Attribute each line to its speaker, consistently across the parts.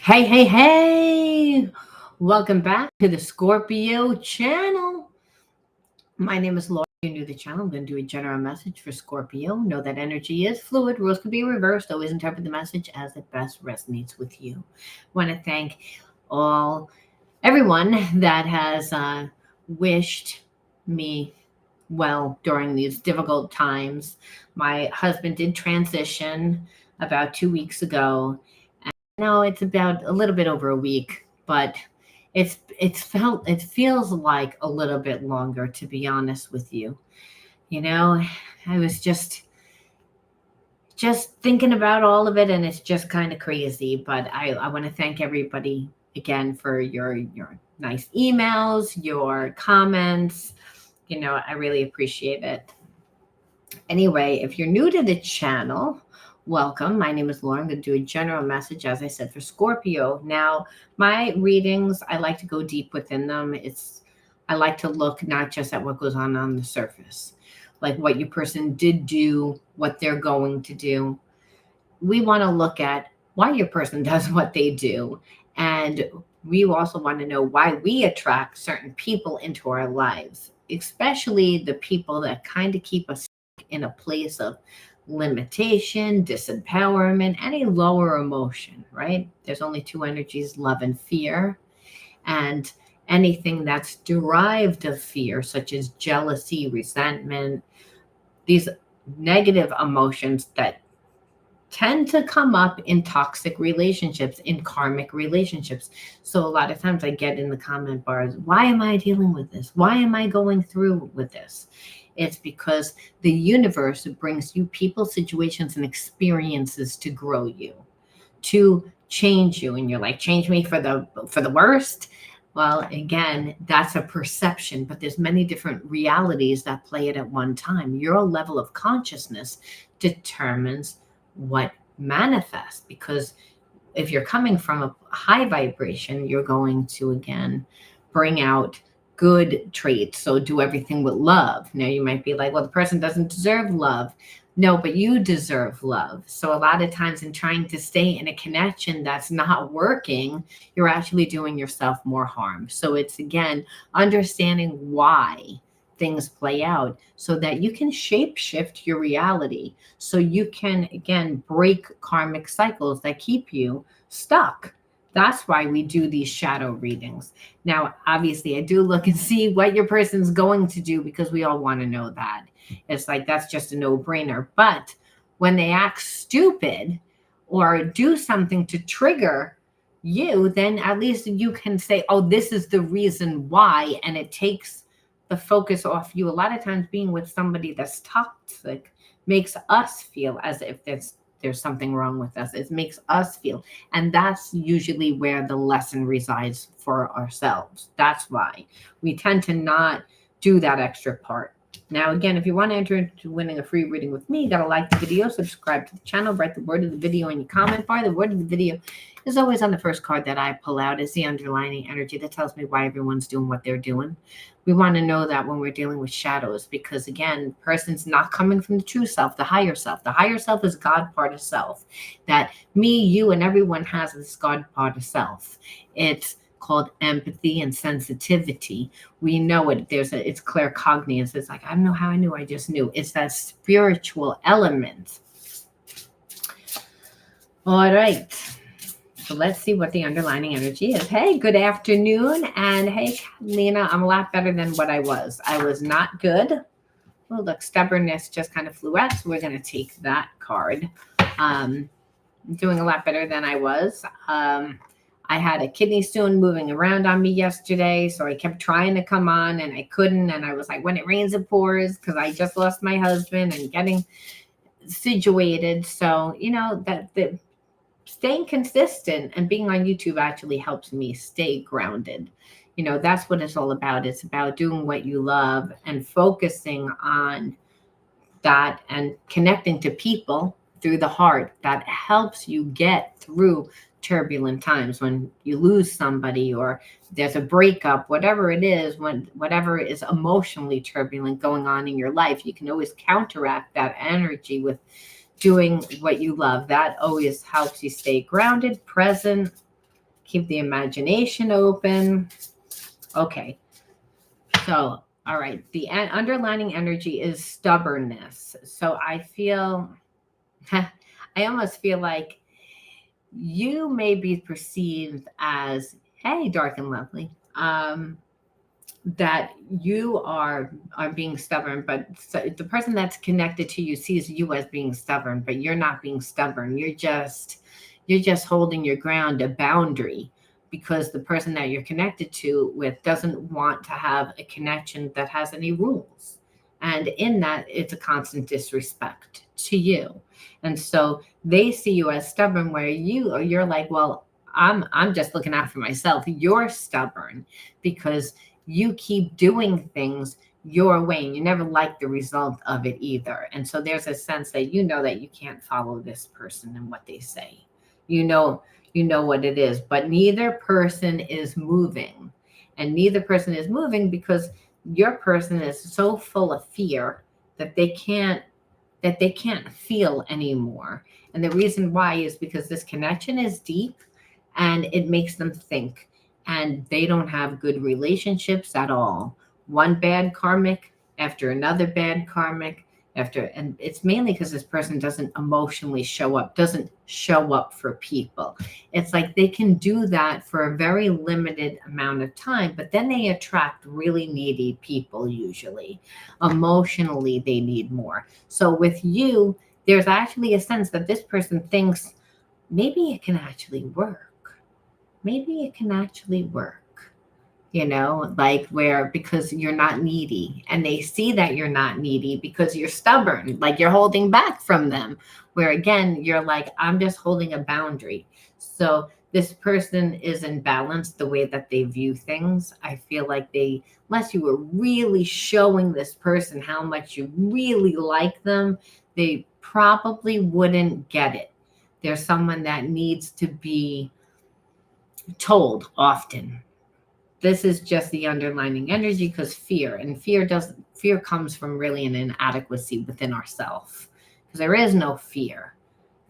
Speaker 1: Hey, hey, hey! Welcome back to the Scorpio channel. My name is Laura. You're new to the channel. I'm going to do a general message for Scorpio. Know that energy is fluid. Rules can be reversed. Always interpret the message as it best resonates with you. Want to thank everyone that has wished me well during these difficult times. My husband did transition about 2 weeks ago. No, it's about a little bit over a week, but it feels like a little bit longer, to be honest with you. You know, I was just thinking about all of it, and it's just kind of crazy. But I want to thank everybody again for your nice emails, your comments. I really appreciate it. Anyway, if you're new to the channel, welcome. My name is Laura. I'm going to do a general message, as I said, for Scorpio. Now, my readings, I like to go deep within them. I like to look not just at what goes on the surface, like what your person did do, what they're going to do. We want to look at why your person does what they do. And we also want to know why we attract certain people into our lives, especially the people that kind of keep us in a place of limitation, disempowerment, any lower emotion, right? There's only two energies, love and fear. And anything that's derived of fear, such as jealousy, resentment, these negative emotions that tend to come up in toxic relationships, in karmic relationships. So a lot of times I get in the comment bars, why am I dealing with this? Why am I going through with this? It's because the universe brings you people, situations, and experiences to grow you, to change you. And you're like, change me for the worst. Well, again, that's a perception, but there's many different realities that play it at one time. Your level of consciousness determines what manifests, because if you're coming from a high vibration, you're going to again bring out good traits. So do everything with love. Now you might be like, well, the person doesn't deserve love. No, but you deserve love. So a lot of times in trying to stay in a connection that's not working, you're actually doing yourself more harm. So it's again understanding why things play out so that you can shape shift your reality, so you can again break karmic cycles that keep you stuck. That's why we do these shadow readings. Now, obviously, I do look and see what your person's going to do, because we all want to know that. It's like that's just a no-brainer. But when they act stupid or do something to trigger you, then at least you can say, oh, this is the reason why. And it takes the focus off you. A lot of times being with somebody that's toxic makes us feel as if there's something wrong with us. It makes us feel. And that's usually where the lesson resides for ourselves. That's why we tend to not do that extra part. Now, again, if you want to enter into winning a free reading with me, you got to like the video, subscribe to the channel, write the word of the video in your comment bar. The word of the video is always on the first card that I pull out. Is the underlying energy that tells me why everyone's doing what they're doing. We want to know that when we're dealing with shadows, because again, person's not coming from the true self, the higher self. The higher self is God part of self, that me, you, and everyone has this God part of self. It's called empathy and sensitivity. We know it. It's claircognizance. It's like, I don't know how I knew. I just knew. It's that spiritual element. All right. So let's see what the underlying energy is. Hey, good afternoon. And hey, Catalina, I'm a lot better than what I was. I was not good. Oh, look, stubbornness just kind of flew out. So we're going to take that card. Doing a lot better than I was. I had a kidney stone moving around on me yesterday, so I kept trying to come on and I couldn't. And I was like, when it rains, it pours, because I just lost my husband and getting situated. So, that staying consistent and being on YouTube actually helps me stay grounded. That's what it's all about. It's about doing what you love and focusing on that and connecting to people through the heart. That helps you get through turbulent times when you lose somebody or there's a breakup, whatever it is, whatever is emotionally turbulent going on in your life, you can always counteract that energy with doing what you love. That always helps you stay grounded, present, Keep the imagination open. Okay. So, all right. The underlining energy is stubbornness. So I feel, I almost feel like you may be perceived as, hey, dark and lovely, that you are being stubborn, but the person that's connected to you sees you as being stubborn, but you're not being stubborn. You're just holding your ground, a boundary, because the person that you're connected to with doesn't want to have a connection that has any rules. And in that, it's a constant disrespect to you. And so they see you as stubborn, where you're like, well, I'm just looking out for myself. You're stubborn because you keep doing things your way and you never like the result of it either. And so there's a sense that you know that you can't follow this person and what they say. You know, you know what it is, but neither person is moving. And neither person is moving because your person is so full of fear that they can't feel anymore. And the reason why is because this connection is deep and it makes them think, and they don't have good relationships at all. One bad karmic after another bad karmic and it's mainly because this person doesn't emotionally doesn't show up for people. It's like they can do that for a very limited amount of time, but then they attract really needy people. Usually emotionally they need more. So with you, there's actually a sense that this person thinks maybe it can actually work. Maybe it can actually work, like where, because you're not needy, and they see that you're not needy because you're stubborn, like you're holding back from them, where again, you're like, I'm just holding a boundary. So this person is in balance the way that they view things. I feel like unless you were really showing this person how much you really like them, they probably wouldn't get it. There's someone that needs to be told often. This is just the underlining energy, because fear comes from really an inadequacy within ourselves, because there is no fear.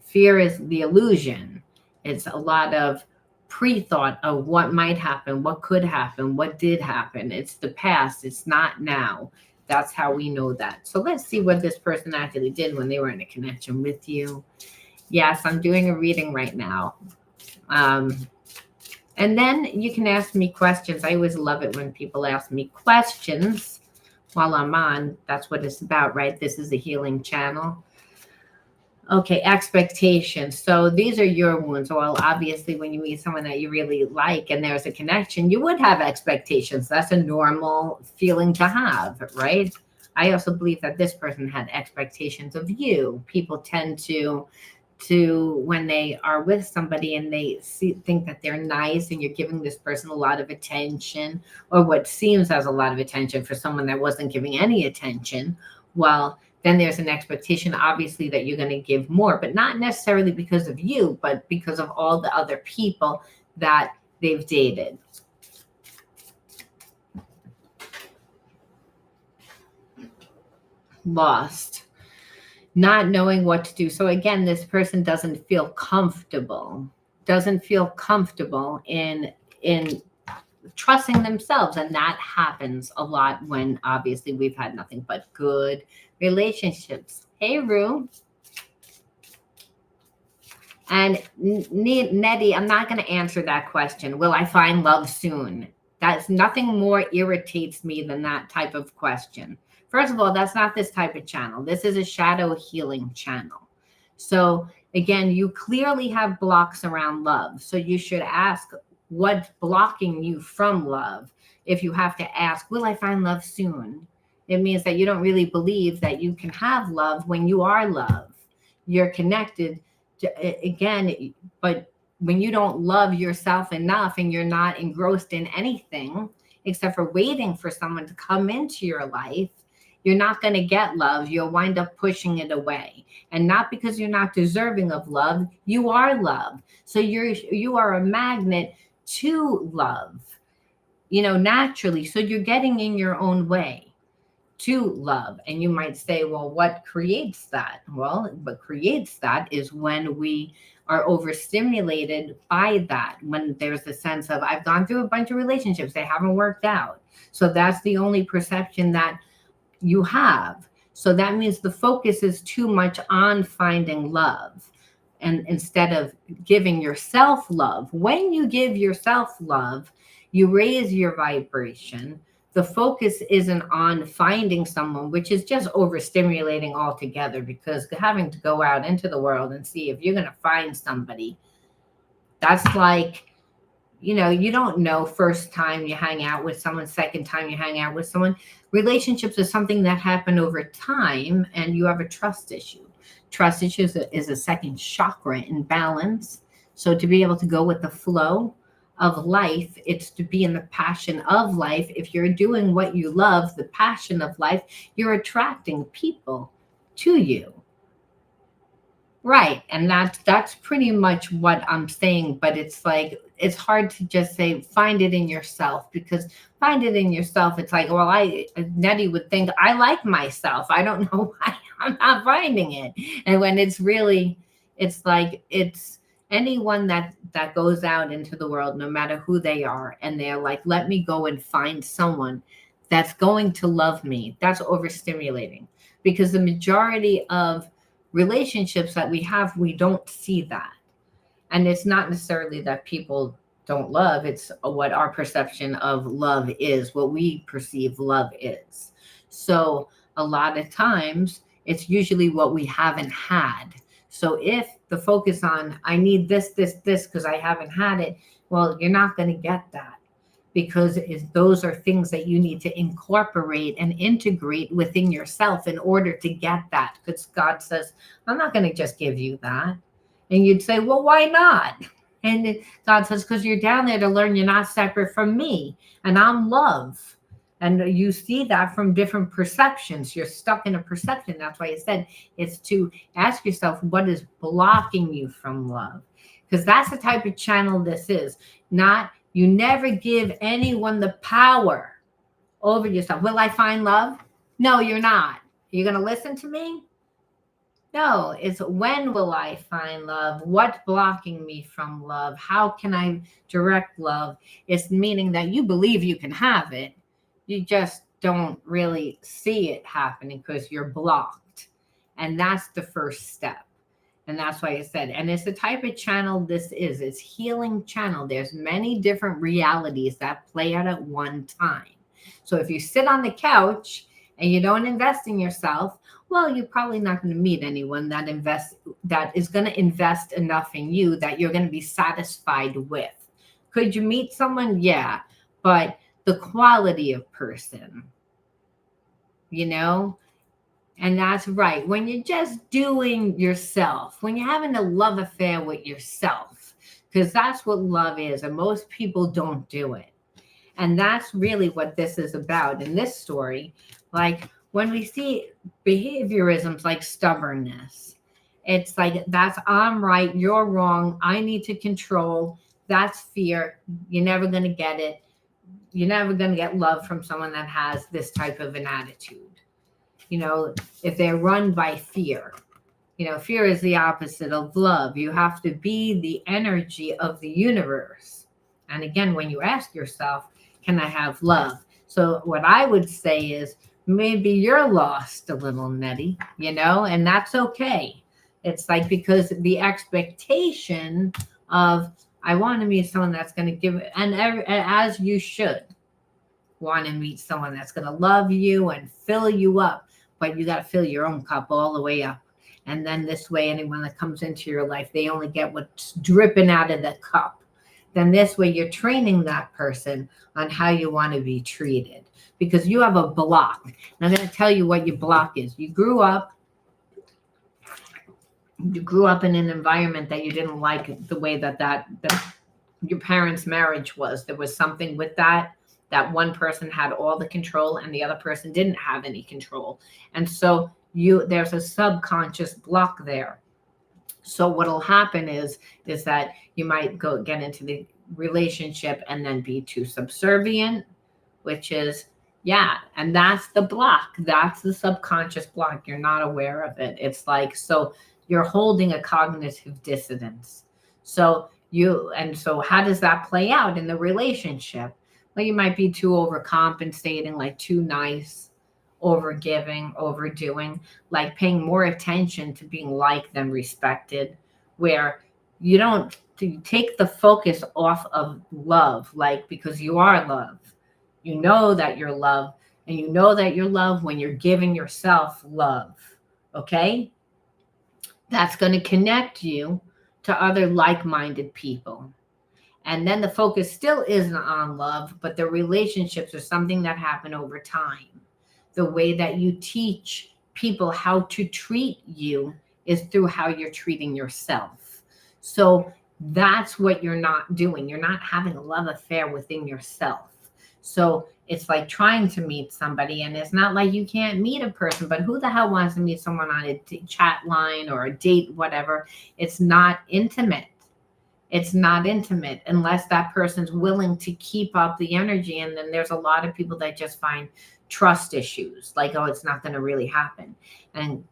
Speaker 1: Fear is the illusion. It's a lot of pre-thought of what might happen, what could happen, what did happen. It's the past, it's not now. That's how we know that. So let's see what this person actually did when they were in a connection with you. Yes, I'm doing a reading right now. And then you can ask me questions. I always love it when people ask me questions while I'm on. That's what it's about, right? This is a healing channel. Okay, expectations. So these are your wounds. Well, obviously, when you meet someone that you really like and there's a connection, you would have expectations. That's a normal feeling to have, right? I also believe that this person had expectations of you. People tend to when they are with somebody and they think that they're nice and you're giving this person a lot of attention, or what seems as a lot of attention for someone that wasn't giving any attention, well, then there's an expectation, obviously, that you're going to give more, but not necessarily because of you, but because of all the other people that they've dated. Lost. Not knowing what to do. So again, this person doesn't feel comfortable in trusting themselves. And that happens a lot when obviously we've had nothing but good relationships. Hey, Rue. And Nettie, I'm not going to answer that question. Will I find love soon? That's nothing more irritates me than that type of question. First of all, that's not this type of channel. This is a shadow healing channel. So again, you clearly have blocks around love. So you should ask what's blocking you from love. If you have to ask, will I find love soon? It means that you don't really believe that you can have love when you are love. You're connected to, again, but when you don't love yourself enough and you're not engrossed in anything except for waiting for someone to come into your life, you're not going to get love. You'll wind up pushing it away. And not because you're not deserving of love, you are love. So you are a magnet to love, naturally. So you're getting in your own way to love. And you might say, well, what creates that? Well, what creates that is when we are overstimulated by that. When there's a sense of, I've gone through a bunch of relationships, they haven't worked out. So that's the only perception that you have. So that means the focus is too much on finding love. And instead of giving yourself love, when you give yourself love, you raise your vibration. The focus isn't on finding someone, which is just overstimulating altogether, because having to go out into the world and see if you're going to find somebody, that's like, you don't know first time you hang out with someone, second time you hang out with someone. Relationships is something that happen over time, and you have a trust issue. Trust issues is a second chakra in balance. So to be able to go with the flow of life, it's to be in the passion of life. If you're doing what you love, the passion of life, you're attracting people to you. Right. And that's pretty much what I'm saying. But it's like, it's hard to just say, find it in yourself, because find it in yourself. It's like, well, Nettie would think I like myself. I don't know why I'm not finding it. And when it's really, it's like, it's anyone that goes out into the world, no matter who they are, and they're like, let me go and find someone that's going to love me. That's overstimulating, because the majority of relationships that we have, we don't see that. And it's not necessarily that people don't love, it's what our perception of love is, what we perceive love is. So a lot of times it's usually what we haven't had. So if the focus on, I need this because I haven't had it, well, you're not going to get that, because those are things that you need to incorporate and integrate within yourself in order to get that. Because God says, I'm not going to just give you that. And you'd say, well, why not? And God says, because you're down there to learn you're not separate from me, and I'm love. And you see that from different perceptions. You're stuck in a perception. That's why I said it's to ask yourself, what is blocking you from love? Because that's the type of channel this is. Not, you never give anyone the power over yourself. Will I find love? No, you're not. You're going to listen to me? No, it's when will I find love? What's blocking me from love? How can I direct love? It's meaning that you believe you can have it. You just don't really see it happening because you're blocked. And that's the first step. And that's why I said, and it's the type of channel this is. It's healing channel. There's many different realities that play out at one time. So if you sit on the couch and you don't invest in yourself, well, you're probably not going to meet anyone that is going to invest enough in you that you're going to be satisfied with. Could you meet someone? Yeah. But the quality of person, and that's right. When you're just doing yourself, when you're having a love affair with yourself, because that's what love is. And most people don't do it. And that's really what this is about in this story. Like when we see behaviorisms like stubbornness, it's like, that's I'm right, you're wrong, I need to control. That's fear. You're never going to get it. You're never going to get love from someone that has this type of an attitude. If they're run by fear, fear is the opposite of love. You have to be the energy of the universe. And again, when you ask yourself, can I have love? So what I would say is, maybe you're lost a little, Nettie, and that's okay. It's like, because the expectation of, I want to meet someone that's going to give, and as you should want to meet someone that's going to love you and fill you up, but you got to fill your own cup all the way up. And then this way, anyone that comes into your life, they only get what's dripping out of the cup. Then this way, you're training that person on how you want to be treated, because you have a block. And I'm going to tell you what your block is. You grew up in an environment that you didn't like the way that your parents' marriage was. There was something with that one person had all the control and the other person didn't have any control. And so there's a subconscious block there. So what'll happen is that you might get into the relationship and then be too subservient, which is, and that's the block. That's the subconscious block. You're not aware of it. It's like, so you're holding a cognitive dissonance. So how does that play out in the relationship? Well, you might be too overcompensating, like too nice, overgiving, overdoing, like paying more attention to being liked than respected, where you don't to take the focus off of love, like because you are love. You know that you're love, and you know that you're love when you're giving yourself love. Okay? That's going to connect you to other like minded people. And then the focus still isn't on love, but the relationships are something that happen over time. The way that you teach people how to treat you is through how you're treating yourself. So that's what you're not doing. You're not having a love affair within yourself. So it's like trying to meet somebody, and it's not like you can't meet a person, but who the hell wants to meet someone on a chat line or a date, whatever? It's not intimate. It's not intimate unless that person's willing to keep up the energy. And then there's a lot of people that just find trust issues, like, oh, it's not going to really happen. And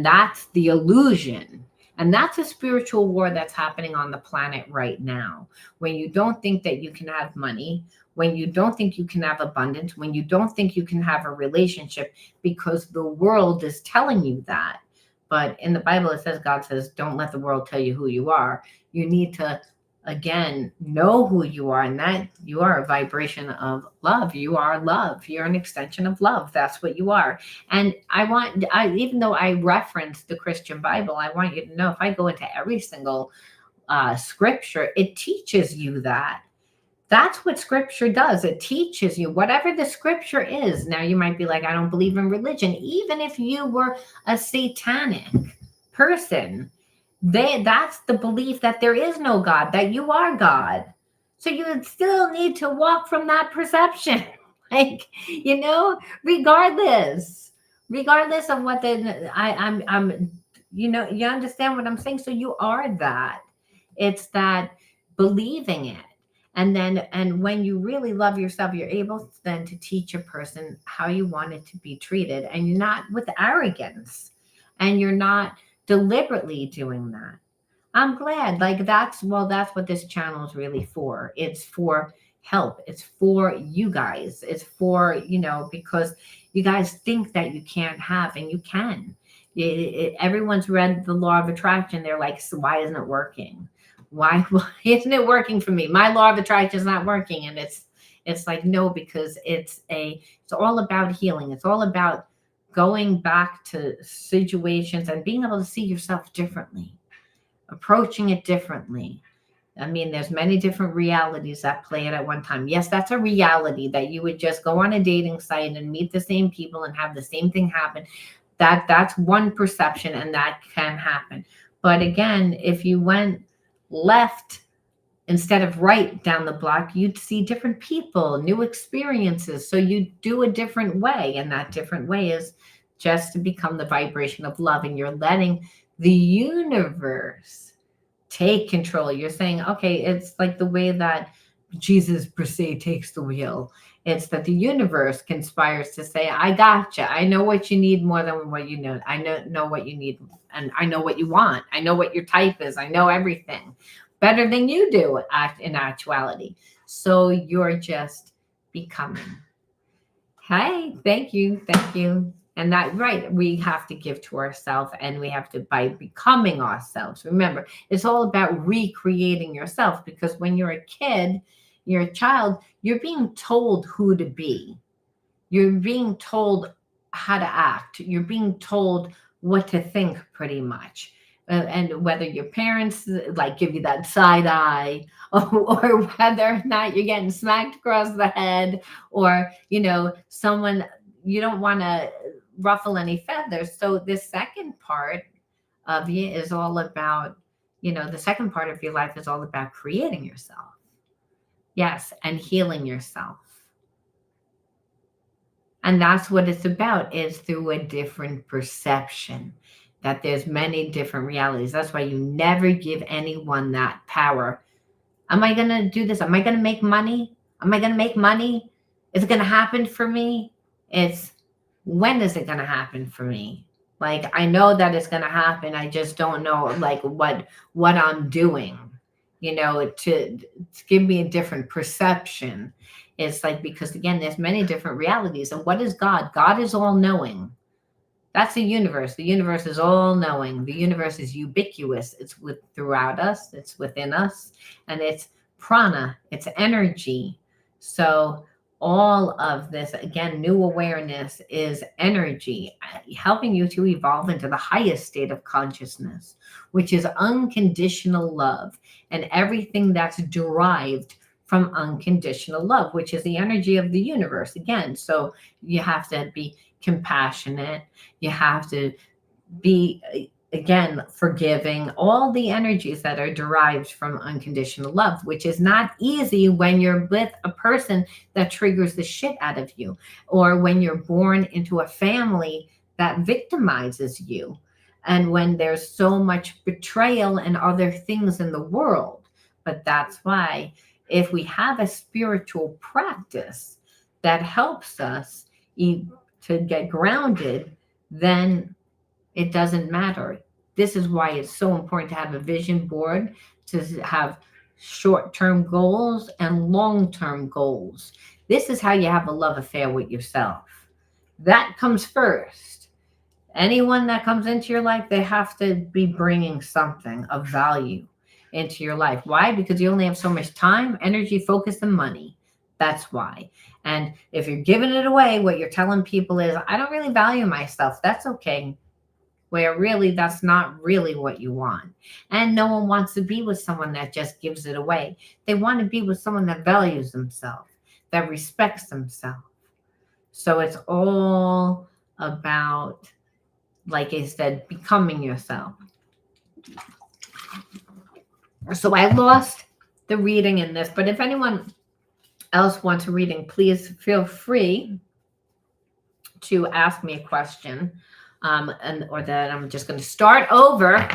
Speaker 1: that's the illusion. And that's a spiritual war that's happening on the planet right now. When you don't think that you can have money, when you don't think you can have abundance, when you don't think you can have a relationship, because the world is telling you that. But in the Bible, it says, God says, don't let the world tell you who you are. You need to, again, know who you are, and that you are a vibration of love. You are love. You're an extension of love. That's what you are. And even though I reference the Christian Bible, I want you to know if I go into every single scripture, it teaches you that. That's what scripture does. It teaches you whatever the scripture is. Now, you might be like, I don't believe in religion. Even if you were a satanic person, that's the belief that there is no God, that you are God. So you would still need to walk from that perception. Like, regardless of what I'm you understand what I'm saying? So you are that. It's that believing it. And when you really love yourself, you're able then to teach a person how you want it to be treated, and you're not with arrogance, and you're not deliberately doing that. I'm glad. Like that's what this channel is really for. It's for help. It's for you guys. It's for, because you guys think that you can't have, and you can. Everyone's read the law of attraction. They're like, so why isn't it working? Why isn't it working for me? My law of attraction is not working. And it's like, no, because it's all about healing. It's all about going back to situations and being able to see yourself differently, approaching it differently. I mean, there's many different realities that play it at one time. Yes, that's a reality, that you would just go on a dating site and meet the same people and have the same thing happen. That's one perception, and that can happen. But again, if you went left instead of right down the block, you'd see different people, new experiences. So you do a different way. And that different way is just to become the vibration of love. And you're letting the universe take control. You're saying, okay, it's like the way that Jesus per se takes the wheel. It's that the universe conspires to say, I gotcha. I know what you need more than what you know. I know what you need, and I know what you want. I know what your type is. I know everything better than you do in actuality. So you're just becoming. Hey, thank you. Thank you. And that, right, we have to give to ourselves, and we have to, by becoming ourselves. Remember, it's all about recreating yourself, because when you're a kid, you're a child, you're being told who to be. You're being told how to act. You're being told what to think, pretty much. And whether your parents like give you that side eye, or whether or not you're getting smacked across the head, or, someone, you don't want to ruffle any feathers. So the second part of you is all about, the second part of your life is all about creating yourself. Yes, and healing yourself. And that's what it's about, is through a different perception, that there's many different realities. That's why you never give anyone that power. Am I going to do this? Am I going to make money? Am I going to make money? Is it going to happen for me? It's, when is it going to happen for me? Like, I know that it's going to happen. I just don't know like what I'm doing, to give me a different perception. It's like, because again, there's many different realities. And what is God? God is all knowing. That's the universe. The universe is all knowing. The universe is ubiquitous. It's throughout us. It's within us, and it's prana. It's energy. So all of this, again, new awareness is energy, helping you to evolve into the highest state of consciousness, which is unconditional love, and everything that's derived from unconditional love, which is the energy of the universe. Again, so you have to be compassionate. You have to be, again, forgiving, all the energies that are derived from unconditional love, which is not easy when you're with a person that triggers the shit out of you, or when you're born into a family that victimizes you, and when there's so much betrayal and other things in the world. But that's why, if we have a spiritual practice that helps us to get grounded, then it doesn't matter. This is why it's so important to have a vision board, to have short-term goals and long-term goals. This is how you have a love affair with yourself. That comes first. Anyone that comes into your life, they have to be bringing something of value into your life. Why? Because you only have so much time, energy, focus, and money. That's why. And if you're giving it away, what you're telling people is, I don't really value myself. That's okay. Where really, that's not really what you want. And no one wants to be with someone that just gives it away. They want to be with someone that values themselves, that respects themselves. So it's all about, like I said, becoming yourself. So I lost the reading in this, but if anyone else wants a reading, please feel free to ask me a question. Or that I'm just going to start over,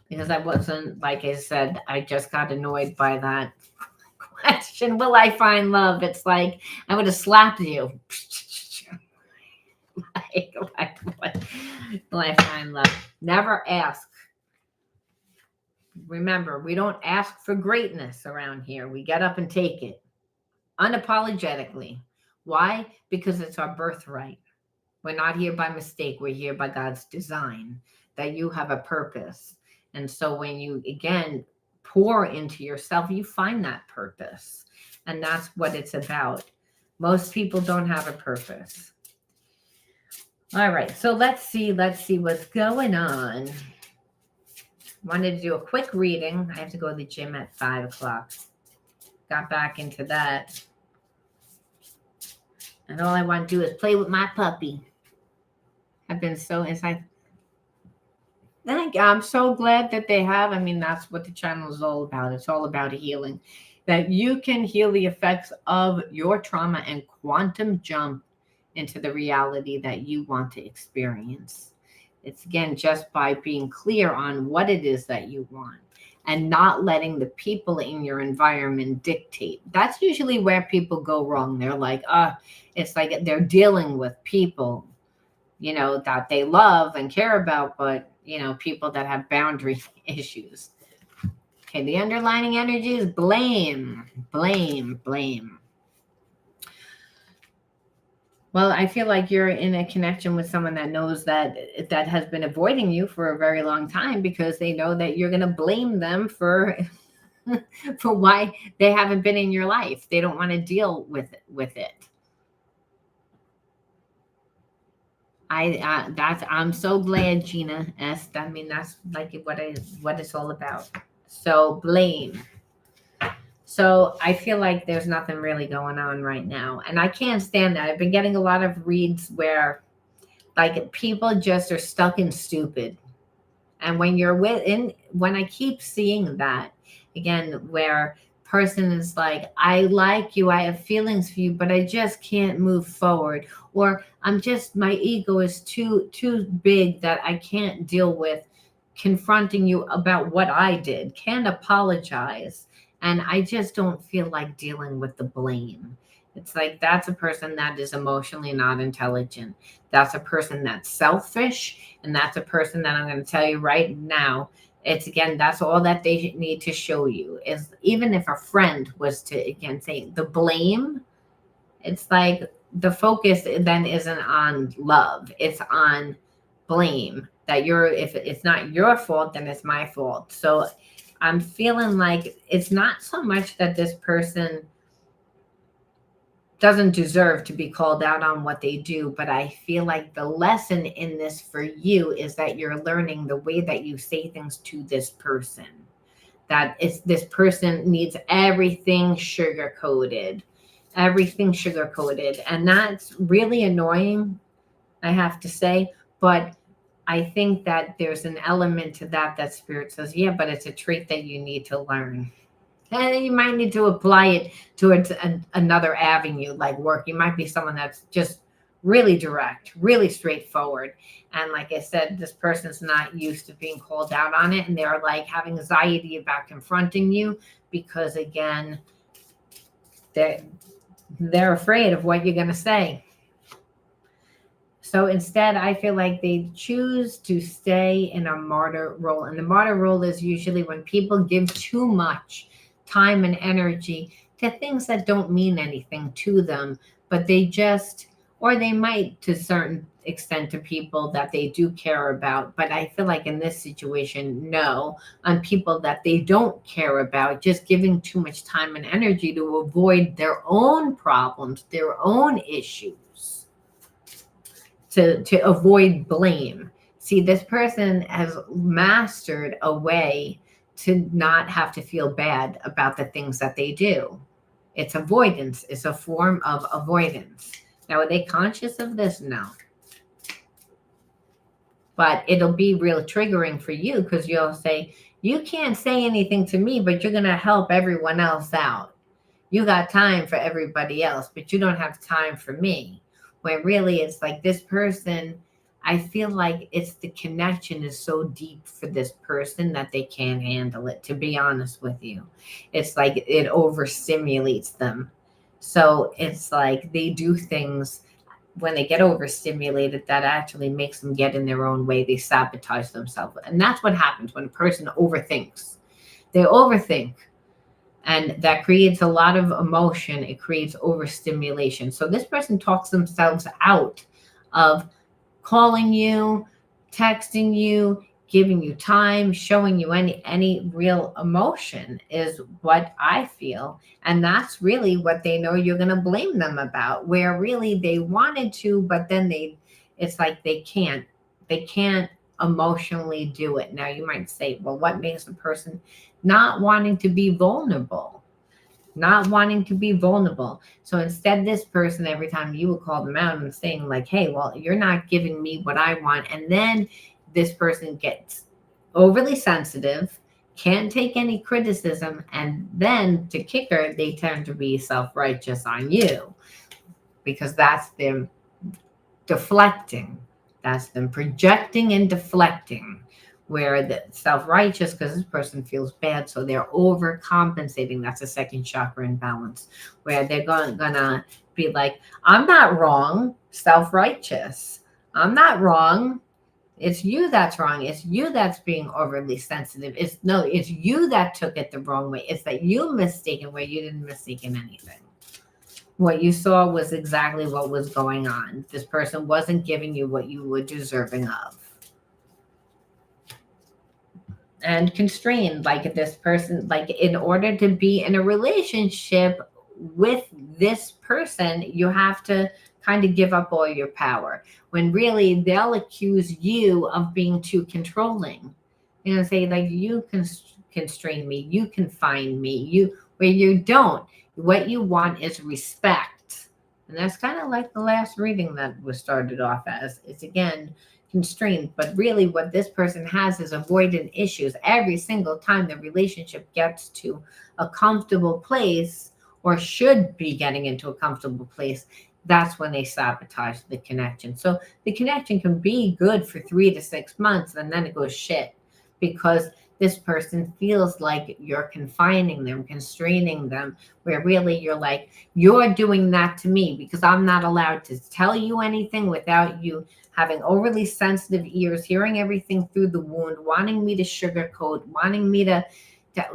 Speaker 1: because I wasn't, like I said, I just got annoyed by that question. Will I find love? It's like I would have slapped you. like, will I find love? Never ask. Remember, we don't ask for greatness around here. We get up and take it unapologetically. Why? Because it's our birthright. We're not here by mistake. We're here by God's design, that you have a purpose. And so when you, again, pour into yourself, you find that purpose. And that's what it's about. Most people don't have a purpose. All right. So let's see what's going on. Wanted to do a quick reading. I have to go to the gym at 5 o'clock. Got back into that. And all I want to do is play with my puppy. I've been so inside. I'm so glad that they have. I mean, that's what the channel is all about. It's all about healing. That you can heal the effects of your trauma and quantum jump into the reality that you want to experience. It's, again, just by being clear on what it is that you want, and not letting the people in your environment dictate. That's usually where people go wrong. They're like, it's like they're dealing with people, that they love and care about, but, people that have boundary issues. Okay, the underlining energy is blame. Well, I feel like you're in a connection with someone that knows that has been avoiding you for a very long time, because they know that you're going to blame them for why they haven't been in your life. They don't want to deal with it. I'm so glad, Gina S. I mean, that's like what it's all about. So blame. So I feel like there's nothing really going on right now, and I can't stand that. I've been getting a lot of reads where, like, people just are stuck in stupid. And when I keep seeing that again, where person is like, I like you, I have feelings for you, but I just can't move forward, or my ego is too big that I can't deal with confronting you about what I did, can't apologize, and I just don't feel like dealing with the blame. It's like that's a person that is emotionally not intelligent. That's a person that's selfish. And that's a person that I'm going to tell you right now. It's again, that's all that they need to show you is even if a friend was to, again, say the blame, it's like the focus then isn't on love, it's on blame. That you're, if it's not your fault, then it's my fault. So I'm feeling like it's not so much that this person doesn't deserve to be called out on what they do, but I feel like the lesson in this for you is that you're learning the way that you say things to this person. That it's this person needs everything sugar coated, and that's really annoying, I have to say. But I think that there's an element to that spirit says, yeah, but it's a trait that you need to learn. And you might need to apply it towards another avenue, like work. You might be someone that's just really direct, really straightforward. And like I said, this person's not used to being called out on it. And they're like having anxiety about confronting you because, again, they're afraid of what you're going to say. So instead, I feel like they choose to stay in a martyr role. And the martyr role is usually when people give too much time and energy to things that don't mean anything to them, but they just, or they might to a certain extent to people that they do care about. But I feel like in this situation, no, on people that they don't care about, just giving too much time and energy to avoid their own problems, their own issues. To avoid blame. See, this person has mastered a way to not have to feel bad about the things that they do. It's avoidance. It's a form of avoidance. Now, are they conscious of this? No. But it'll be real triggering for you because you'll say, you can't say anything to me, but you're going to help everyone else out. You got time for everybody else, but you don't have time for me. When really it's like this person, I feel like it's the connection is so deep for this person that they can't handle it, to be honest with you. It's like it overstimulates them. So it's like they do things when they get overstimulated that actually makes them get in their own way. They sabotage themselves. And that's what happens when a person overthinks. They overthink. And that creates a lot of emotion. It creates overstimulation. So this person talks themselves out of calling you, texting you, giving you time, showing you any real emotion is what I feel. And that's really what they know you're going to blame them about, where really they wanted to, but then it's like they can't emotionally do it. Now you might say, well, what makes a person not wanting to be vulnerable? So instead, this person, every time you would call them out and saying like, hey, well, you're not giving me what I want. And then this person gets overly sensitive, can't take any criticism. And then to kicker, they tend to be self-righteous on you because that's them deflecting. That's them projecting and deflecting. Where the self-righteous, because this person feels bad, so they're overcompensating. That's a second chakra imbalance, where they're gonna be like, I'm not wrong, self-righteous. I'm not wrong. It's you that's wrong. It's you that's being overly sensitive. It's you that took it the wrong way. It's that you mistaken where you didn't mistaken anything. What you saw was exactly what was going on. This person wasn't giving you what you were deserving of. And constrained, like this person, like in order to be in a relationship with this person, you have to kind of give up all your power, when really they'll accuse you of being too controlling. Say like, you constrain me, you confine me, where you don't. What you want is respect. And that's kind of like the last reading that was started off as. It's again constrained, but really what this person has is avoidant issues. Every single time the relationship gets to a comfortable place, or should be getting into a comfortable place, that's when they sabotage the connection. So the connection can be good for 3 to 6 months, and then it goes shit because this person feels like you're confining them, constraining them, where really you're like, you're doing that to me because I'm not allowed to tell you anything without you having overly sensitive ears, hearing everything through the wound, wanting me to sugarcoat, wanting me to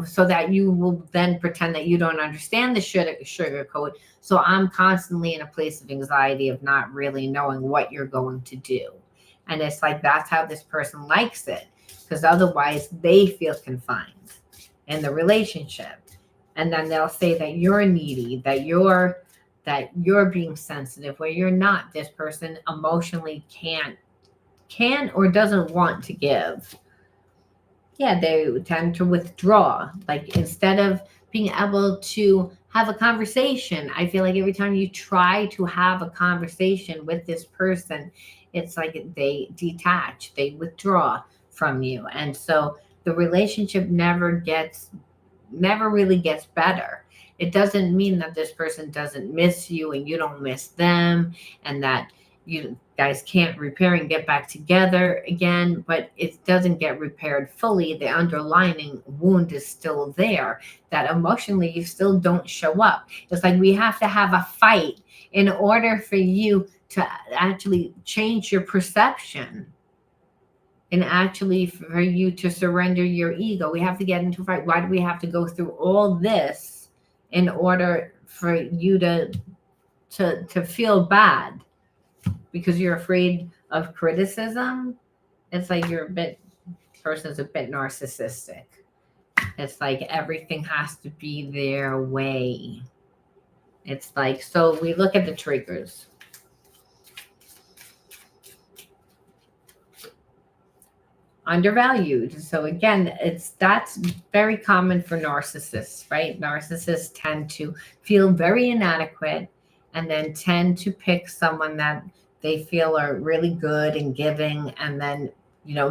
Speaker 1: so that you will then pretend that you don't understand the sugarcoat. So I'm constantly in a place of anxiety of not really knowing what you're going to do. And it's like that's how this person likes it, because otherwise they feel confined in the relationship. And then they'll say that you're needy, that you're being sensitive, where you're not. This person emotionally can or doesn't want to give. Yeah, they tend to withdraw. Like instead of being able to have a conversation, I feel like every time you try to have a conversation with this person, it's like they detach, they withdraw from you. And so the relationship never really gets better. It doesn't mean that this person doesn't miss you and you don't miss them, and that you guys can't repair and get back together again, but it doesn't get repaired fully. The underlying wound is still there, that emotionally you still don't show up. It's like we have to have a fight in order for you to actually change your perception, and actually for you to surrender your ego. We have to get into a fight. Why do we have to go through all this in order for you to feel bad because you're afraid of criticism? It's like person's a bit narcissistic. It's like everything has to be their way. It's like, so we look at the triggers. Undervalued. So again, that's very common for narcissists, right? Narcissists tend to feel very inadequate and then tend to pick someone that they feel are really good and giving, and then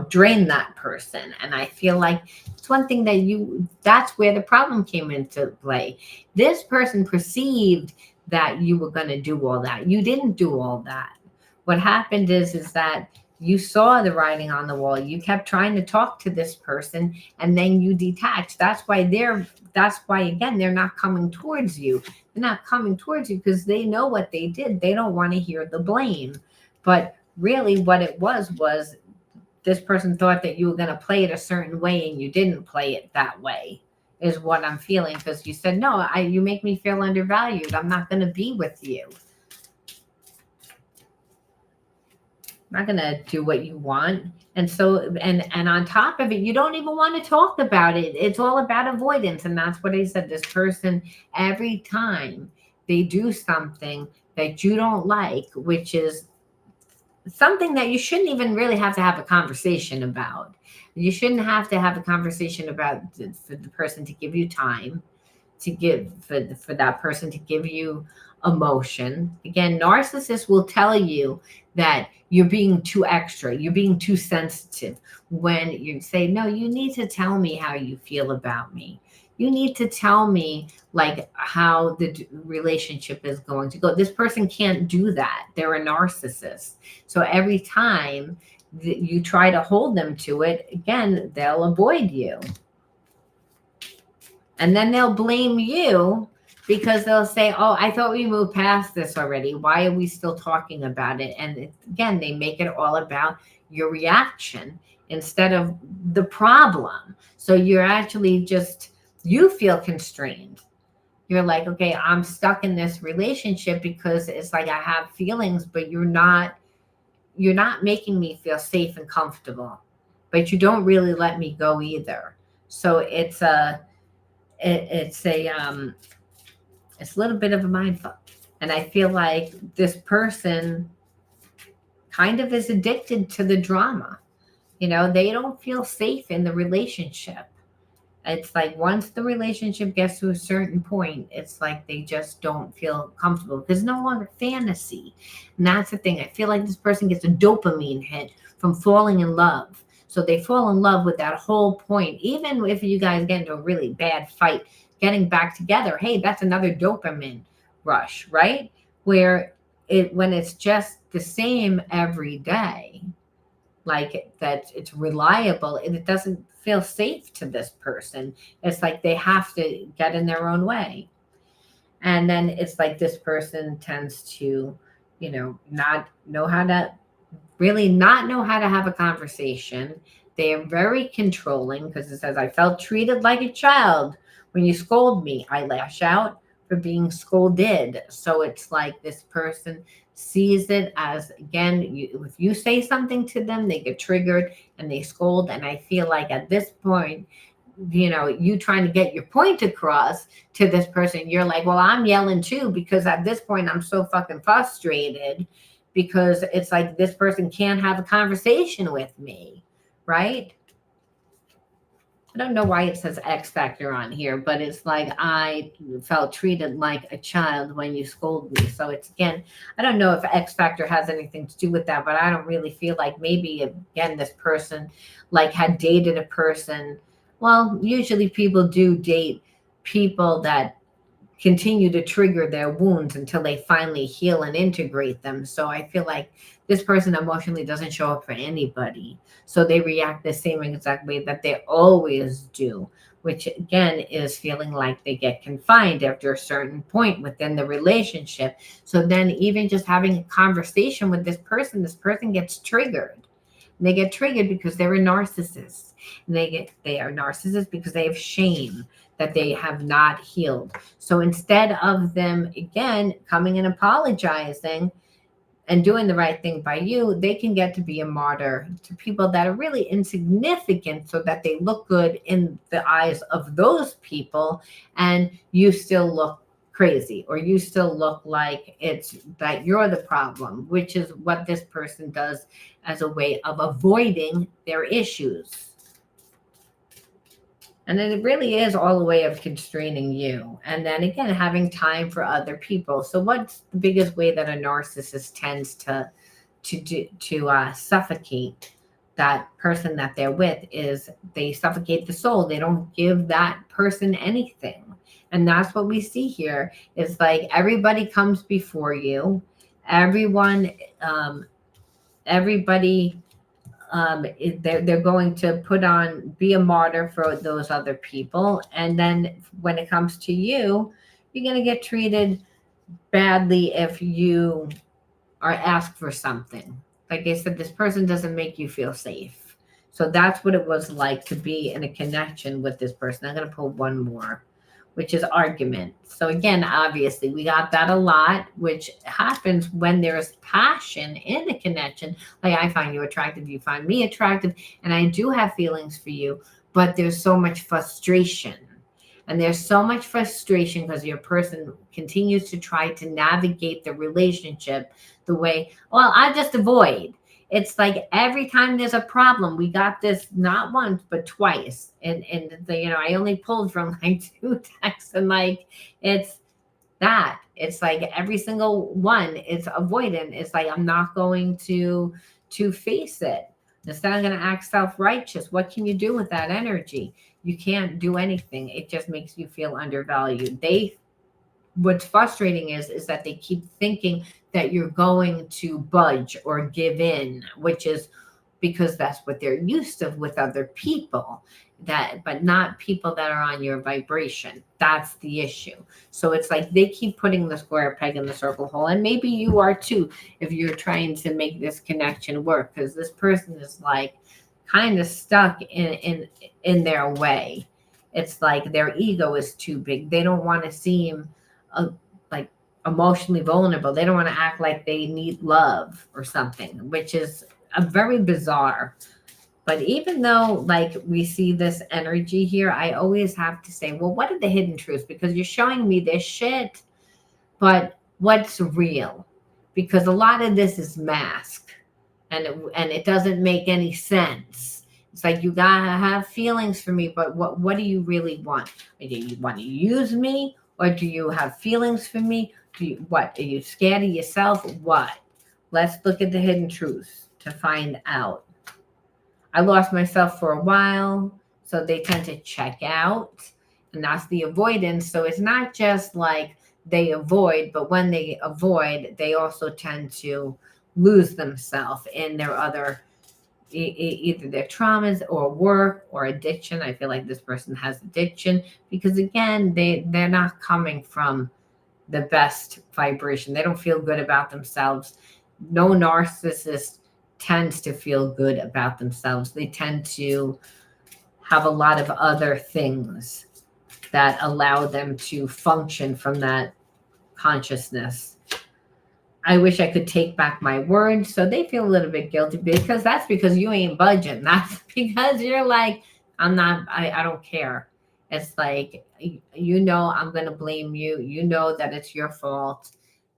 Speaker 1: drain that person. And I feel like it's one thing that's where the problem came into play. This person perceived that you were going to do all that. You didn't do all that. What happened is that you saw the writing on the wall. You kept trying to talk to this person, and then you detached. That's why again, they're not coming towards you. They're not coming towards you because they know what they did. They don't want to hear the blame. But really what it was this person thought that you were going to play it a certain way, and you didn't play it that way, is what I'm feeling. Because you said, no, you make me feel undervalued. I'm not going to be with you. Not gonna do what you want. And so and on top of it, you don't even want to talk about it. It's all about avoidance. And that's what I said. This person, every time they do something that you don't like, which is something that you shouldn't even really have to have a conversation about. You shouldn't have to have a conversation about for the person to give you time, to give for that person to give you emotion. Again, narcissists will tell you that you're being too extra, you're being too sensitive. When you say, no, you need to tell me how you feel about me. You need to tell me like how the relationship is going to go. This person can't do that. They're a narcissist. So every time that you try to hold them to it, again, they'll avoid you. And then they'll blame you because they'll say, oh, I thought we moved past this already. Why are we still talking about it? And again, they make it all about your reaction instead of the problem. So you're actually you feel constrained. You're like, okay, I'm stuck in this relationship because it's like I have feelings, but you're not making me feel safe and comfortable. But you don't really let me go either. So it's a little bit of a mindfuck. And I feel like this person kind of is addicted to the drama. They don't feel safe in the relationship. It's like once the relationship gets to a certain point, it's like they just don't feel comfortable because it's no longer fantasy. And that's the thing. I feel like this person gets a dopamine hit from falling in love. So they fall in love with that whole point. Even if you guys get into a really bad fight, getting back together, hey, that's another dopamine rush, right? When it's just the same every day, like that it's reliable and it doesn't feel safe to this person. It's like they have to get in their own way. And then it's like this person tends to, not know how to really not know how to have a conversation. They are very controlling because it says, I felt treated like a child. When you scold me, I lash out for being scolded. So it's like this person sees it as, again, if you say something to them, they get triggered and they scold. And I feel like at this point, you trying to get your point across to this person, you're like, well, I'm yelling too, because at this point I'm so fucking frustrated, because it's like this person can't have a conversation with me, right? I don't know why it says X Factor on here, but it's like, I felt treated like a child when you scold me. So it's, again, I don't know if X Factor has anything to do with that, but I don't really feel like, maybe, again, this person like had dated a person. Well, usually people do date people that continue to trigger their wounds until they finally heal and integrate them. So I feel like this person emotionally doesn't show up for anybody. So they react the same exact way that they always do, which again is feeling like they get confined after a certain point within the relationship. So then even just having a conversation with this person gets triggered. And they get triggered because they're a narcissist. And they are narcissists because they have shame that they have not healed. So instead of them, again, coming and apologizing and doing the right thing by you, they can get to be a martyr to people that are really insignificant, so that they look good in the eyes of those people, and you still look crazy, or you still look like it's that you're the problem, which is what this person does as a way of avoiding their issues. And then it really is all a way of constraining you. And then again, having time for other people. So what's the biggest way that a narcissist tends to suffocate that person that they're with is they suffocate the soul. They don't give that person anything. And that's what we see here. It's like everybody comes before you. Everybody they're going to be a martyr for those other people. And then when it comes to you, you're going to get treated badly if you are asked for something. Like I said, this person doesn't make you feel safe. So that's what it was like to be in a connection with this person. I'm going to pull one more, which is argument. So again, obviously we got that a lot, which happens when there's passion in a connection. Like, I find you attractive, you find me attractive, and I do have feelings for you, but there's so much frustration. And there's so much frustration because your person continues to try to navigate the relationship the way, well, I just avoid. It's like every time there's a problem, we got this not once but twice, and I only pulled from like 2 texts, and like it's like every single one, it's avoidant. It's like, I'm not going to face it. Instead, I'm going to act self-righteous. What can you do with that energy? You can't do anything. It just makes you feel undervalued. What's frustrating is that they keep thinking that you're going to budge or give in, which is because that's what they're used to with other people, but not people that are on your vibration. That's the issue. So it's like they keep putting the square peg in the circle hole, and maybe you are too, if you're trying to make this connection work, because this person is like kind of stuck in their way. It's like their ego is too big. They don't want to seem like emotionally vulnerable. They don't want to act like they need love or something, which is a very bizarre. But even though like we see this energy here, I always have to say, well, what are the hidden truths? Because you're showing me this shit, but what's real? Because a lot of this is mask, and it doesn't make any sense. It's like, you gotta have feelings for me, but what do you really want? Do you want to use me? Or do you have feelings for me? Are you scared of yourself? What? Let's look at the hidden truths to find out. I lost myself for a while, so they tend to check out, and that's the avoidance. So it's not just like they avoid, but when they avoid, they also tend to lose themselves in their other either their traumas or work or addiction. I feel like this person has addiction because again, they're not coming from the best vibration. They don't feel good about themselves. No narcissist tends to feel good about themselves. They tend to have a lot of other things that allow them to function from that consciousness. I wish I could take back my words. So they feel a little bit guilty because that's because you ain't budging. That's because you're like, I don't care. It's like, I'm going to blame you. You know that it's your fault.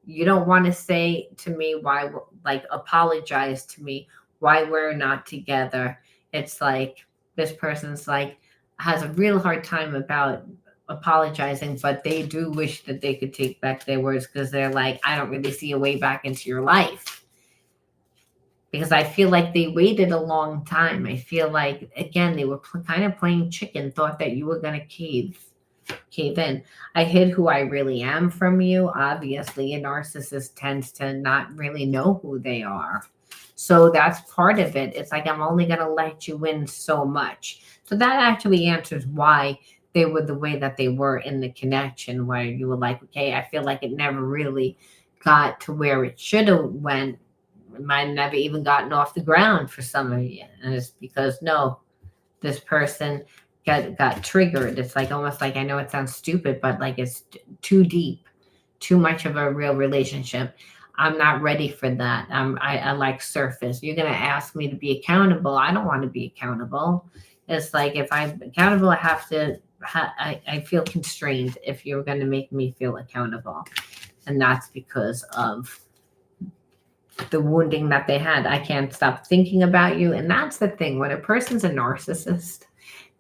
Speaker 1: You don't want to say to me why, like, apologize to me why we're not together. It's like, this person's like, has a real hard time about apologizing, but they do wish that they could take back their words because they're like, I don't really see a way back into your life. Because I feel like they waited a long time. I feel like, again, they were kind of playing chicken, thought that you were going to cave in. I hid who I really am from you. Obviously, a narcissist tends to not really know who they are. So that's part of it. It's like, I'm only going to let you in so much. So that actually answers why they were the way that they were in the connection, where you were like, okay, I feel like it never really got to where it should have went. It might have never even gotten off the ground for some of you. And it's because, no, this person got triggered. It's like, almost like, I know it sounds stupid, but like, it's too deep, too much of a real relationship. I'm not ready for that. I like surface. You're going to ask me to be accountable. I don't want to be accountable. It's like, if I'm accountable, I have to, I feel constrained if you're going to make me feel accountable. And that's because of the wounding that they had. I can't stop thinking about you. And that's the thing. When a person's a narcissist,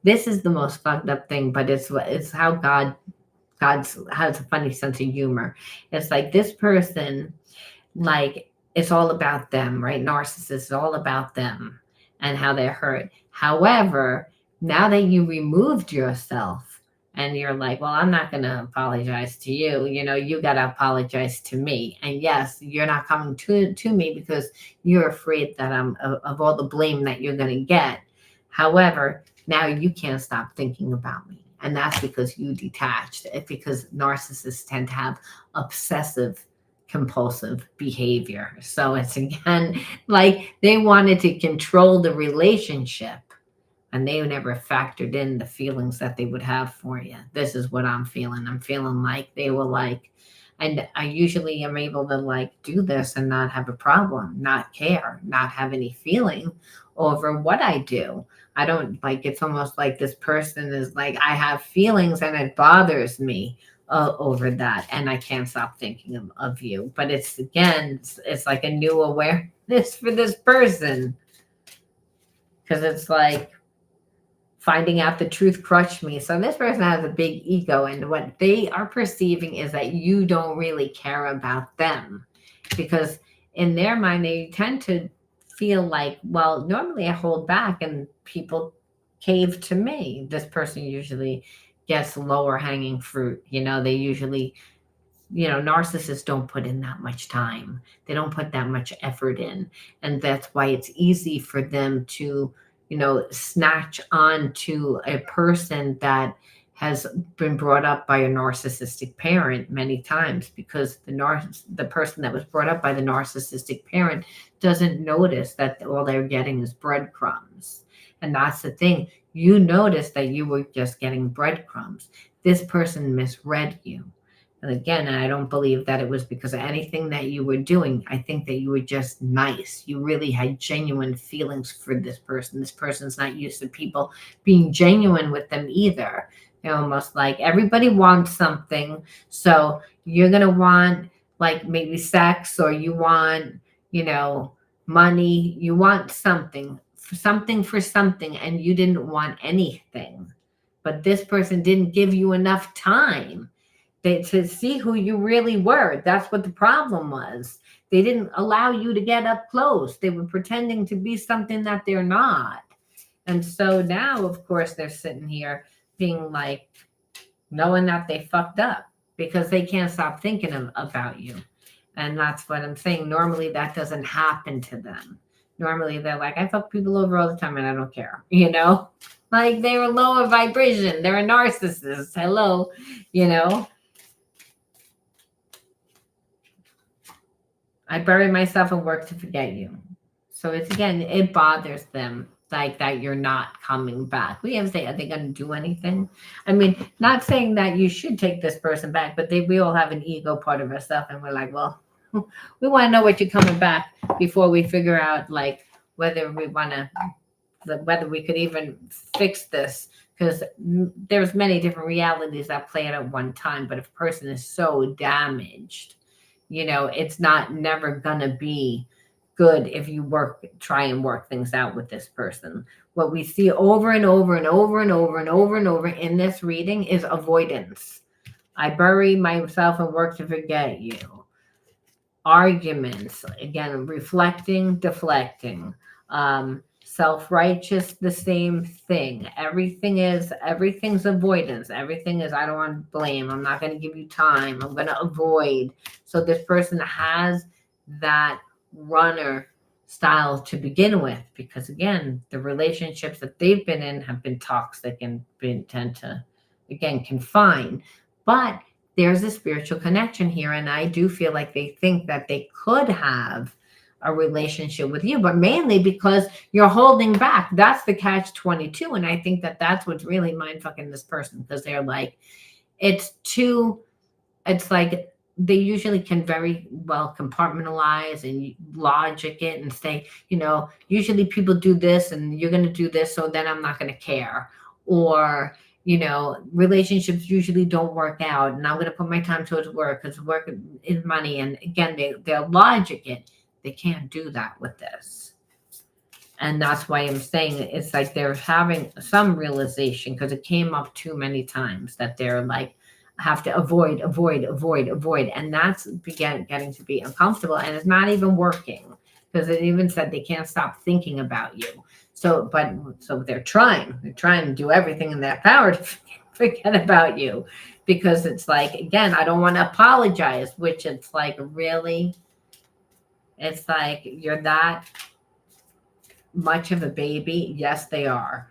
Speaker 1: this is the most fucked up thing, but it's how God's has a funny sense of humor. It's like, this person, like, it's all about them, right? Narcissists is all about them and how they're hurt. However, now that you removed yourself and you're like, well, I'm not going to apologize to you. You got to apologize to me. And yes, you're not coming to me because you're afraid that of all the blame that you're going to get. However, now you can't stop thinking about me. And that's because you detached. It's because narcissists tend to have obsessive compulsive behavior. So it's, again, like, they wanted to control the relationship and they never factored in the feelings that they would have for you. This is what I'm feeling. I'm feeling like they were like, and I usually am able to like do this and not have a problem, not care, not have any feeling over what I do. I don't like, it's almost like this person is like, I have feelings and it bothers me over that. And I can't stop thinking of you. But it's, again, it's like a new awareness for this person. Because it's like, finding out the truth crushed me. So this person has a big ego, and what they are perceiving is that you don't really care about them, because in their mind, they tend to feel like, well, normally I hold back and people cave to me. This person usually gets lower hanging fruit. They usually, narcissists don't put in that much time. They don't put that much effort in. And that's why it's easy for them to, snatch on to a person that has been brought up by a narcissistic parent many times, because the person that was brought up by the narcissistic parent doesn't notice that all they're getting is breadcrumbs. And that's the thing. You notice that you were just getting breadcrumbs. This person misread you. And again, I don't believe that it was because of anything that you were doing. I think that you were just nice. You really had genuine feelings for this person. This person's not used to people being genuine with them either. They're almost like, everybody wants something. So you're going to want, like, maybe sex, or you want, money. You want something for something, and you didn't want anything. But this person didn't give you enough time to see who you really were. That's what the problem was. They didn't allow you to get up close. They were pretending to be something that they're not. And so now, of course, they're sitting here being like, knowing that they fucked up because they can't stop thinking about you. And that's what I'm saying. Normally that doesn't happen to them. Normally they're like, I fuck people over all the time and I don't care, you know? Like they're lower vibration. They're a narcissist. Hello, you know? I bury myself and work to forget you. So it's again, it bothers them like that you're not coming back. We have to say, are they going to do anything? I mean, not saying that you should take this person back, but we all have an ego part of ourselves, and we're like, well, we want to know what you're coming back before we figure out like whether we want to, whether we could even fix this. Because there's many different realities that play out at one time. But if a person is so damaged, it's not never gonna be good if you try and work things out with this person. What we see over and over and over and over and over and over in this reading is avoidance. I bury myself and work to forget you. Arguments, again, reflecting, deflecting. Self-righteous, the same thing. Everything's avoidance. Everything is, I don't want to blame. I'm not going to give you time. I'm going to avoid. So this person has that runner style to begin with, because again, the relationships that they've been in have been toxic and tend to, again, confine. But there's a spiritual connection here, and I do feel like they think that they could have a relationship with you, but mainly because you're holding back. That's the catch-22. And I think that that's what's really mind-fucking this person, because they're like, it's like they usually can very well compartmentalize and logic it and say, usually people do this and you're going to do this, so then I'm not going to care. Or, relationships usually don't work out and I'm going to put my time towards work because work is money. And again, they'll logic it. They can't do that with this. And that's why I'm saying it's like they're having some realization, because it came up too many times, that they're like, have to avoid. And that's getting to be uncomfortable. And it's not even working, because it even said they can't stop thinking about you. So they're trying to do everything in their power to forget about you, because it's like, again, I don't want to apologize, which it's like, really? It's like, you're that much of a baby? Yes, they are.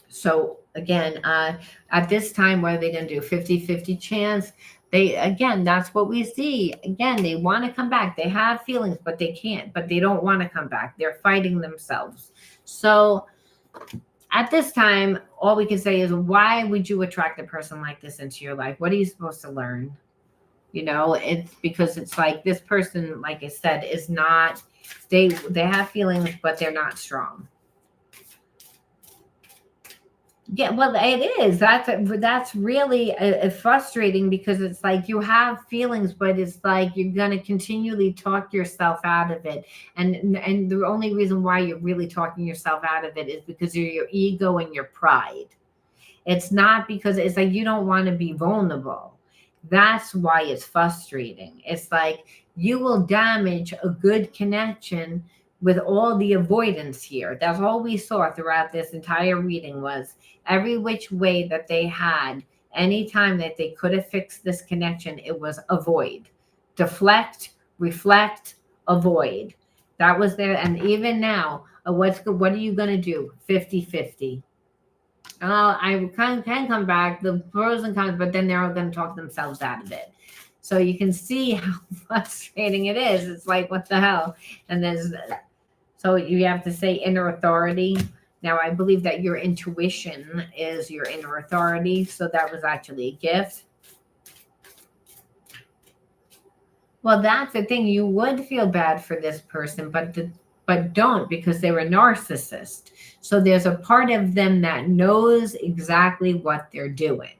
Speaker 1: So again, at this time, what are they going to do? 50-50 chance? That's what we see. Again, they want to come back. They have feelings, but they can't. But they don't want to come back. They're fighting themselves. So at this time, all we can say is, why would you attract a person like this into your life? What are you supposed to learn? It's because it's like this person, like I said, is not, they have feelings, but they're not strong. Yeah, well, it is. That's really frustrating, because it's like you have feelings, but it's like you're going to continually talk yourself out of it. And the only reason why you're really talking yourself out of it is because of your ego and your pride. It's not because it's like you don't want to be vulnerable. That's why it's frustrating. It's like you will damage a good connection with all the avoidance here. That's all we saw throughout this entire reading, was every which way that they had, anytime that they could have fixed this connection, it was avoid, deflect, reflect, avoid. That was there. And even now, what are you going to do? 50-50. I can come back, the pros and cons, but then they're all going to talk themselves out of it. So you can see how frustrating it is. It's like, what the hell? And so you have to say inner authority. Now, I believe that your intuition is your inner authority. So that was actually a gift. Well, that's the thing. You would feel bad for this person, but don't, because they're a narcissist. So there's a part of them that knows exactly what they're doing.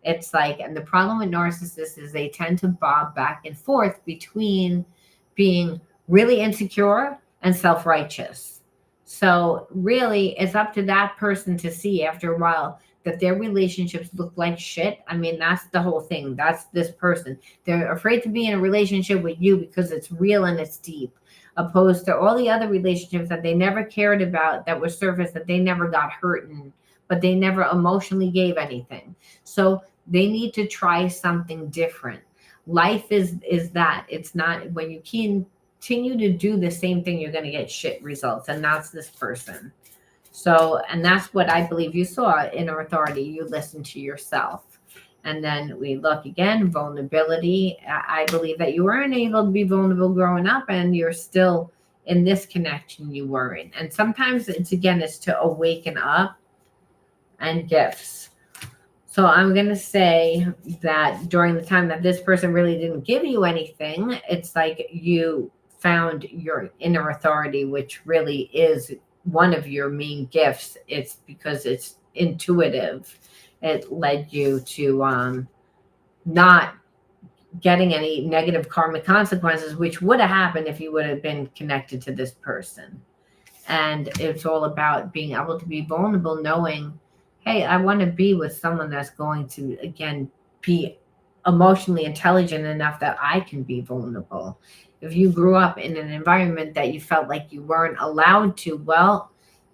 Speaker 1: It's like, and the problem with narcissists is they tend to bob back and forth between being really insecure and self-righteous. So really, it's up to that person to see after a while that their relationships look like shit. I mean, that's the whole thing. That's this person. They're afraid to be in a relationship with you because it's real and it's deep, opposed to all the other relationships that they never cared about, that were surface, that they never got hurt in, but they never emotionally gave anything. So they need to try something different. Life is that. It's not, when you can continue to do the same thing, you're going to get shit results. And that's this person. So, and that's what I believe you saw in our authority. You listen to yourself. And then we look again, vulnerability. I believe that you weren't able to be vulnerable growing up, and you're still in this connection you were in. And sometimes it's to awaken up, and gifts. So I'm going to say that during the time that this person really didn't give you anything, it's like you found your inner authority, which really is one of your main gifts. It's because it's intuitive. It led you to not getting any negative karmic consequences, which would have happened if you would have been connected to this person. And it's all about being able to be vulnerable, knowing, hey, I want to be with someone that's going to, again, be emotionally intelligent enough that I can be vulnerable. If you grew up in an environment that you felt like you weren't allowed to, well,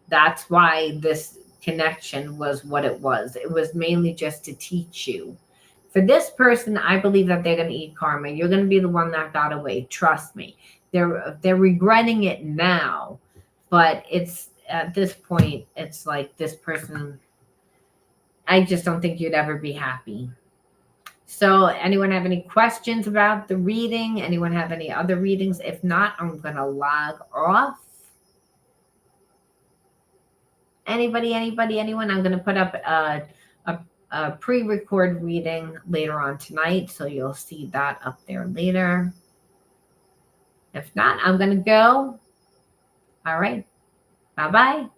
Speaker 1: that's why this connection was what it was. It was mainly just to teach you. For this person, I believe that they're going to eat karma. You're going to be the one that got away. Trust me. They're regretting it now, but it's at this point, it's like this person, I just don't think you'd ever be happy. So anyone have any questions about the reading? Anyone have any other readings? If not, I'm going to log off. Anybody, anyone? I'm going to put up a pre-record reading later on tonight, so you'll see that up there later. If not, I'm going to go. All right. Bye-bye.